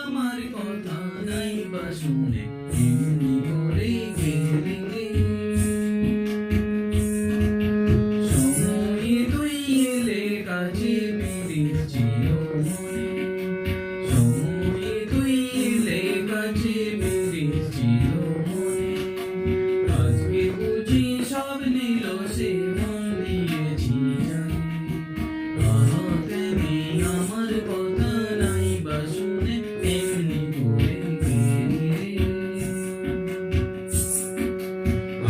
আমার কথা নাই বা শুনে এমনি করে গেলি রে। সময় তুই এলে কাছে ফিরেছিল মনে, সময় তুই এলে কাছে ফিরেছিল মনে। আজকে বুঝি সব নিল সে মন দিয়েছি জানি। আহা তেমনি আমার কথা নাই বা শুনে এমনি করে গেলি রে।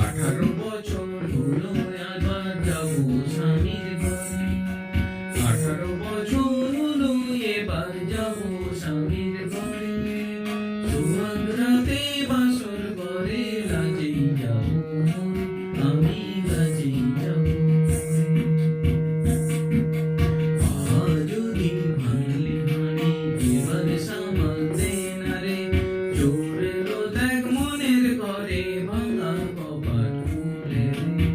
18 বছর হলো আবার যাবো স্বামীর ঘরে, 18 বছর হলো এবার যাবো স্বামীর ঘরে। সোহাগ রাতে বাসর করে লাজেই যাবো মরে, আমি লাজেই যাবো মরে। যদি ভাঙলি হাঁড়ি এবার সামাল দে না রে, চোর এলো দেখ মনের ঘরে ভাঙা কপাট খুলে রে।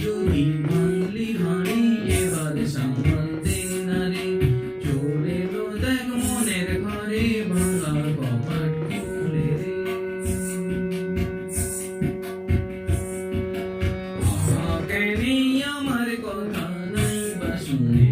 যদি ভাঙলি হাঁড়ি এবার সামাল দে না রে, চোর এলো দেখ মনের ঘরে ভাঙা কপাট খুলে রে। কেনি আমার কথা নাই বা শুনে